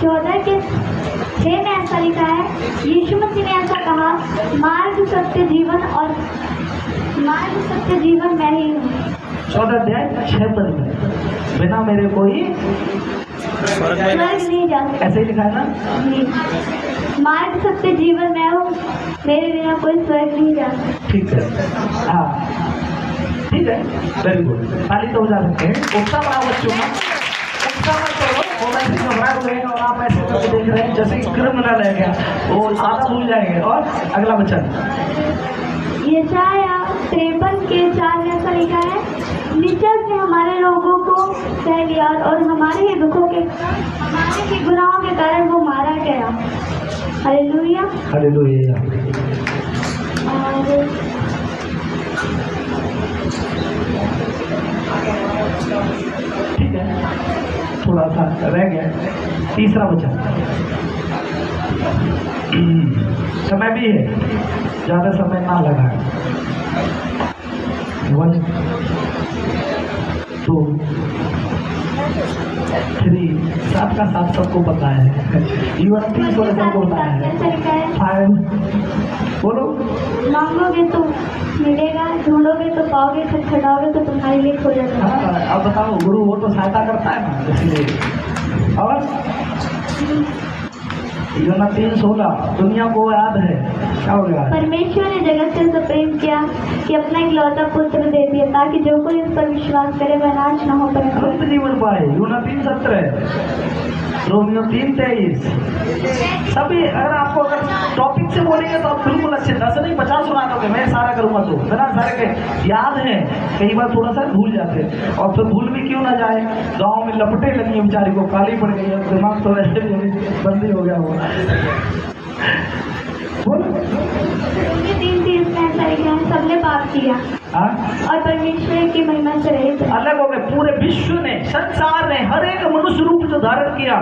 14 के 6 में ऐसा लिखा है, यीशु मसीह ने ऐसा कहा, मार्ग सत्य जीवन मैं ही हूँ। 14 अध्याय 6 पद में, बिना मेरे कोई स्वर्ग नहीं जा सकता। ऐसे ही लिखा है ना? मार्ग सत्य जीवन मैं हूँ, मेरे बिना कोई स्वर्ग नहीं जा सकता। ठीक है, हाँ ठीक है, वेरी गुड। ताली तो बजा सकते हैं। उत्साह बढ़ाओ बच्चों का, उत्साह मत करो। वो ऐसे घबरा रहे हैं और आप ऐसे करके देख रहे हैं जैसे क्रिमिनल है क्या, वो आधा भूल जाएंगे। और अगला वचन यशाया 53 के 4 में ऐसा लिखा है, निश्चय से हमारे रोगों को सह लिया और हमारे ही दुखों के, हमारे ही गुनाहों के कारण वो मारा गया। हालेलुया। हालेलुया। और ठीक है, थोड़ा सा रह गया। तीसरा वचन, समय भी है, ज्यादा समय ना लगा। 1 2 3 7 का 7 सबको पता है। इवन 3 सबको पता है। 5 बोलो, मांगोगे तो मिलेगा, ढूंढोगे तो पाओगे, खटखटाओगे तो तुम्हारे लिए खोलेगा। हाँ, अब बताओ, गुरु वो तो सहायता करता है ना, इसलिए। और यूहन्ना 3:16, दुनिया को याद है, क्या हो गया? परमेश्वर ने जगत से ऐसा प्रेम किया कि अपना इकलौता पुत्र दे दिया, ताकि जो कोई इस पर विश्वास करे वह नाश न हो पर अनंत जीवन पाए। यूहन्ना 3:17, रोमियो 3:23। सभी अगर आपको अगर टॉपिक से बोलेंगे तो आप बिल्कुल अच्छे 10 नहीं 50 सुना दोगे। मैं सारा करूंगा तो बिना सारे के याद है, कई बार थोड़ा सा भूल जाते हैं। और फिर भूल भी क्यों ना जाए, गांव में लपटे लगी है बेचारी को, काली पड़ गई है, दिमाग तो वैसे भी बंदी हो गया हुआ। बोलो, 3:3 में ऐसा लिखा है, सबने पाप किया और परमेश्वर की महिमा से रहित है। अलग हो गए। पूरे विश्व ने, संसार ने, हर एक मनुष्य रूप जो धारण किया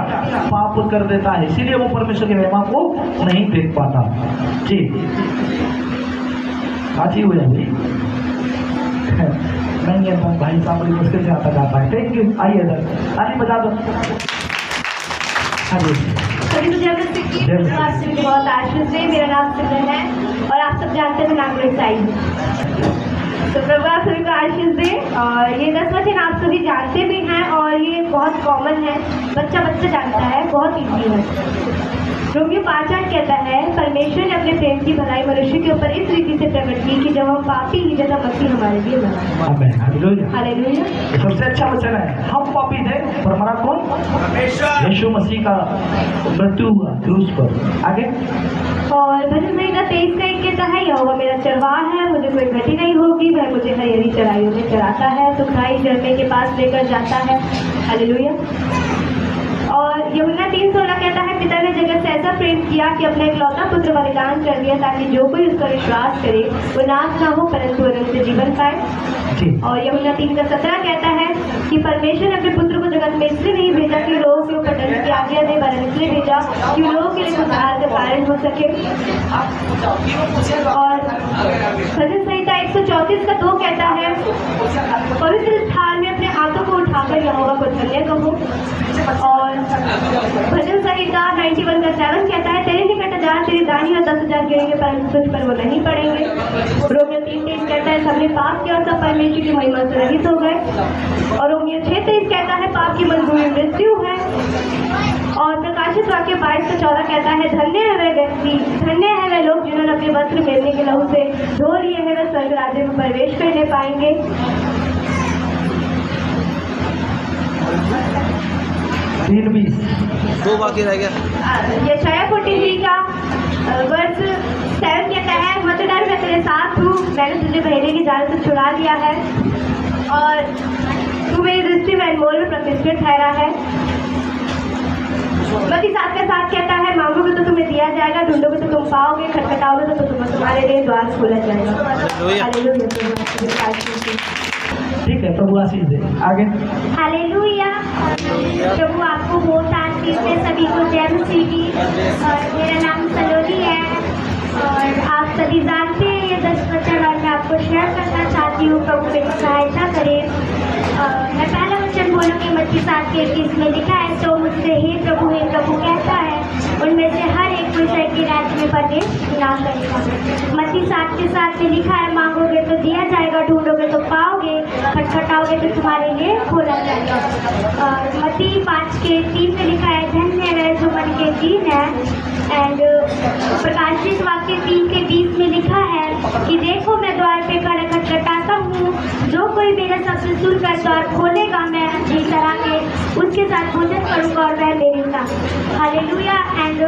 पाप कर देता है, इसीलिए वो परमेश्वर की महिमा को नहीं देख पाता। जी काची हो जाएगी नहीं है, भाई साहब बड़ी मुश्किल से आता जाता है। Thank you. आइए इधर, ताली बजा दो। हाँ जी, सभी को जय मसीह की। आपसे मुझे बहुत आशीष है। मेरा नाम सिमरन है और आप सब जानते हैं नाम साई। तो प्रभु आप सभी को आशीष दे। और ये 10 वचन आप सभी जानते भी हैं और ये बहुत कॉमन है, बच्चा जानता है, बहुत ईजी है। रोमियो 5:8 कहता है, परमेश्वर ने अपने प्रेम की भलाई मनुष्य के ऊपर इस रीति से प्रकट की कि जब हम पापी ही थे तब मसीह हमारे लिए मरा। हालेलुया। सबसे अच्छा वचन है, हम पापी थे पर मरा कौन? यीशु मसीह का मृत्यु हुआ क्रूस पर। आगे और भजन संहिता 23:1 कहता है, यहोवा मेरा चरवाहा है, मुझे कोई घटी नहीं होगी, वह मुझे हरी चराइयों में चराता है, सुखाई झरने के पास लेकर जाता है। हालेलुया। और यूहन्ना 3:16 कहता है, पिता ने जगत से ऐसा प्रेम किया कि अपना इकलौता पुत्र बलिदान कर दिया, ताकि जो कोई उसका विश्वास करे वो नाश न हो परंतु अनंत जीवन पाए। और यूहन्ना 3:17 कहता है कि परमेश्वर ने अपने पुत्र को जगत में इसलिए नहीं भेजा कि लोगों के ऊपर दंड की आज्ञा दे, वरन इसलिए भेजा कि लोगों के लिए उद्धार का कारण हो सके। और भजन संहिता 134:2 कहता है, पवित्र स्थान में अपने हाथों को उठाकर यहोवा को धन्य कहो। और भजन संहिता 91:7 कहता है, तेरे निकट 1000 तेरी दानी और 10,000 गिरेंगे परंतु तुझ पर वो नहीं पड़ेंगे। रोमियो 3:23 कहता है, सबने पाप किया और सब परमेश्वर की महिमा से रहित हो गए। और रोमियो 6:23 कहता है, पाप की मजदूरी मृत्यु है। और प्रकाशित वाक्य 22:14 कहता है, धन्य है वह व्यक्ति, धन्य है वह लोग जिन्होंने अपने वस्त्र मेलने के लहू से धो लिए हैं, वे स्वर्ग राज्य में प्रवेश करने पाएंगे। 3:20 दो बाकी रह गया। यशाया 43 का वर्ष 7 कहता है, मत डर मैं तेरे साथ हूँ, मैंने तुझे बहेरे की जाल से छुड़ा लिया है और तू मेरी दृष्टि में अनमोल में प्रतिष्ठित ठहरा है। मत्ती 7:7 कहता है, मांगोगे तो तुम्हें दिया जाएगा, ढूंढोगे तो तुम पाओगे, खटखटाओगे तो तुम्हारे लिए द्वार खोला जाएगा। हालेलुया। ठीक है, प्रभु आशीष दे। आगे हालेलुया। प्रभु आपको बहुत आशीष दे, सभी को जय मसीह की। और मेरा नाम सलोनी है और आप सभी जानते हैं ये 10 वचन और मैं आपको शेयर करना चाहती हूँ। प्रभु मेरी सहायता करे। मैं पहला वचन बोलूँगी, मत्ती 7:21 में लिखा है, तो मुझसे हे प्रभु कह में प्रवेश ना करेगा। मत्ती 7:7 में लिखा है, मांगोगे तो दिया जाएगा, ढूंढोगे तो पाओगे, खटखटाओगे तो तुम्हारे लिए खोला जाएगा। और मत्ती 5:3 में लिखा है, धन्य है जो मन के दीन है। एंड प्रकाशित वाक्य 3:20 में लिखा है कि देखो मैं द्वार पे खड़ा खटखटाता हूँ, जो कोई मेरा शब्द सुनकर द्वार खोलेगा, मैं भीतर आके उसके साथ भोजन करूँगा और वह मेरे साथ। हालेलुया। एंड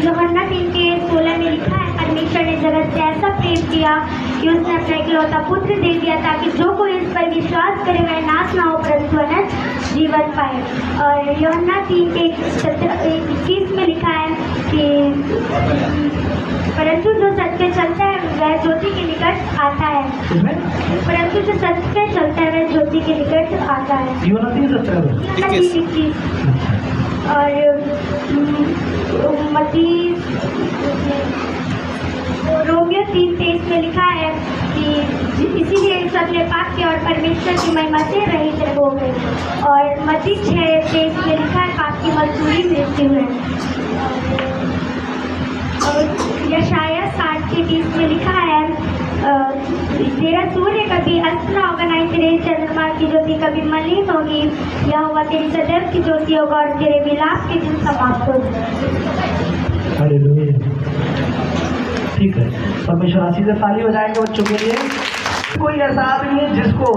यूहन्ना 3:16 में लिखा है, परमेश्वर ने जगत से ऐसा प्रेम किया कि उसने अपना इकलौता पुत्र दे दिया, ताकि जो कोई इस पर विश्वास करे वह नाश ना हो परंतु अनंत जीवन पाए। और यूहन्ना 3:21 में लिखा है कि परंतु जो सच पे चलता है वह ज्योति के निकट आता है। परंतु जो सच पे चलता है वह ज्योति के निकट आता है। यूहन्ना 3:21। और मत्ती रोमियो 3:23 में लिखा है कि इसीलिए सबने पाप किया और परमेश्वर की महिमा से रहित हो गए। और मत्ती 6:23 में लिखा है, पाप की मजदूरी मृत्यु है। और यशाया 60:20 में लिखा है, तेरा सूर्य कभी अस्त न होगा, नहीं तेरे चंद्रमा की ज्योति कभी मलिन होगी, यहोवा तेरी सदैव की ज्योति होगा और तेरे विलाप के दिन समाप्त हो जाएंगे। हालेलुया। ठीक है, परमेश्वर आशीष से ताली बजाएंगे बच्चों के लिए। कोई ऐसा आदमी है जिसको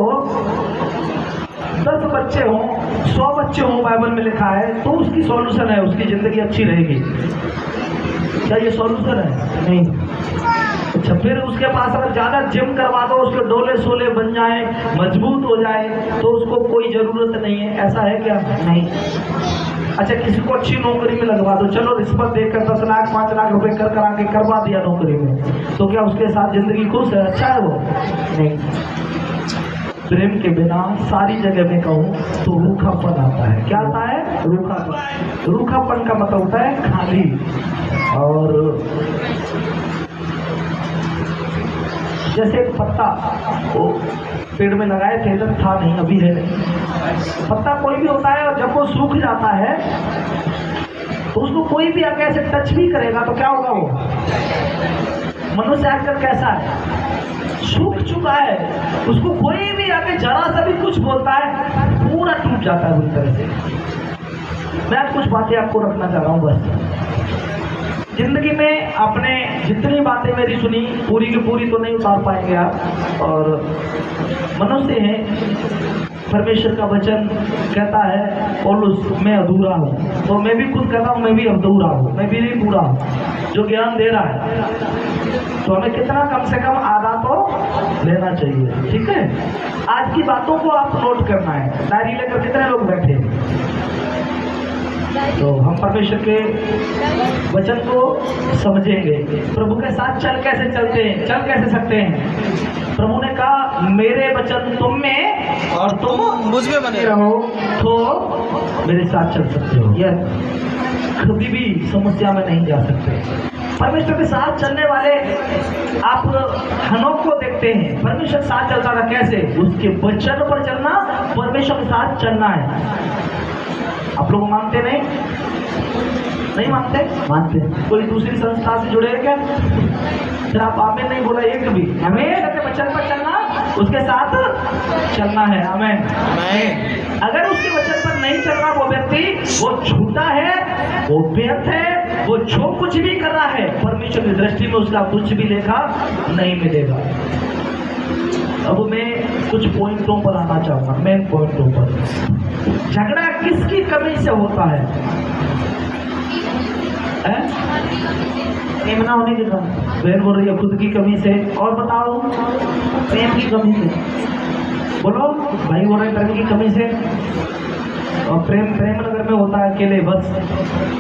10 बच्चे हों, 100 बच्चे हों, बाइबल में लिखा है, तो उसकी सॉल्यूशन है, उसकी जिंदगी अच्छी रहेगी। क्या ये सॉल्यूशन है? नहीं। अच्छा, फिर उसके पास अगर ज्यादा जिम करवा दो, उसके डोले सोले बन जाए, मजबूत हो जाए, तो उसको कोई जरूरत नहीं है, ऐसा है क्या? नहीं। अच्छा, किसी को अच्छी नौकरी में लगवा दो, चलो रिश्वत देकर 10 लाख 5 लाख रुपए कर करा के करवा दिया नौकरी में, तो क्या उसके साथ जिंदगी खुश है? अच्छा है वो? नहीं। प्रेम के बिना सारी जगह में कहूँ तो रूखापन आता है। क्या आता है? रूखापन। रूखापन का मतलब होता है खाली। और जैसे एक पत्ता वो पेड़ में लगाए थे, तो था नहीं, अभी है नहीं। पत्ता कोई भी होता है और जब वो सूख जाता है तो उसको कोई भी आगे ऐसे टच भी करेगा तो क्या होगा? वो मनुष्य आजकल कैसा है? सूख चुका है, उसको कोई भी आगे जरा सा भी कुछ बोलता है पूरा टूट जाता है बुरी तरह से। मैं कुछ बातें आपको रखना चाह रहा हूँ बस। जिंदगी में आपने जितनी बातें मेरी सुनी पूरी की पूरी तो नहीं उतार पाएंगे आप, और मनुष्य है। परमेश्वर का वचन कहता है, पौलुस मैं अधूरा हूँ, तो मैं भी खुद कहता हूँ मैं भी अधूरा हूँ, मैं भी नहीं पूरा हूँ। जो ज्ञान दे रहा है तो हमें कितना कम से कम आधा तो लेना चाहिए। ठीक है, आज की बातों को आप नोट करना है। डायरी लेकर कितने लोग बैठे? तो हम परमेश्वर के वचन को समझेंगे। प्रभु के साथ चल कैसे चलते हैं, चल कैसे सकते हैं? प्रभु ने कहा मेरे वचन तुम में और तुम मुझ में बने रहो तो मेरे साथ चल सकते हो। यह कभी भी समस्या में नहीं जा सकते। परमेश्वर के साथ चलने वाले आप हनोक को देखते हैं, परमेश्वर के साथ चलता था कैसे? उसके वचन पर चलना, परमेश्वर के साथ चलना है। आप लोग मानते नहीं मानते? मानते। कोई दूसरी संस्था से जुड़े हैं क्या? फिर आप आमीन नहीं बोला एक भी। हमें वचन पर चलना, उसके साथ चलना है। हमें अगर उसके वचन पर नहीं चल रहा वो व्यक्ति, वो झूठा है, वो व्यर्थ है, वो जो कुछ भी कर रहा है परमेश्वर की दृष्टि में उसका कुछ भी लेखा नहीं मिलेगा। अब मैं कुछ पॉइंटों पर आना चाहूंगा, मेन पॉइंटों पर। झगड़ा किसकी कमी से होता है? प्रेम ना होने की कमी। बहन बोल रही है खुद की कमी से, और बताओ प्रेम की कमी से। बोलो भाई बोल रहे प्रेम की कमी से। और प्रेम नगर में होता है अकेले बस,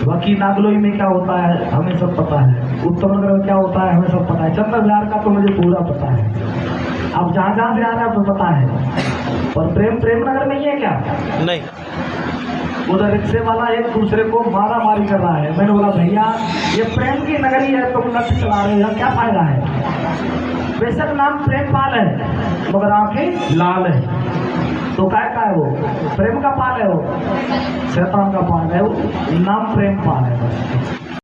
बाकी नागलोई में क्या होता है हमें सब पता है, उत्तम नगर में क्या होता है हमें सब पता है, चंद्र विहार का तो मुझे पूरा पता है। आप जहाँ जहाँ से आ रहे हैं आपको पता है। और प्रेम नगर में ही है क्या? नहीं। उधर रिक्शे वाला एक दूसरे को मारा मारी कर रहा है। मैंने बोला भैया ये प्रेम की नगरी है, तुम लठ चला रहे हो, क्या फायदा है? बेशक नाम प्रेमपाल है मगर आंखें लाल है। तो क्या है वो? प्रेम का पाल है, वो शैतान का पाल है, वो नाम प्रेमपाल है।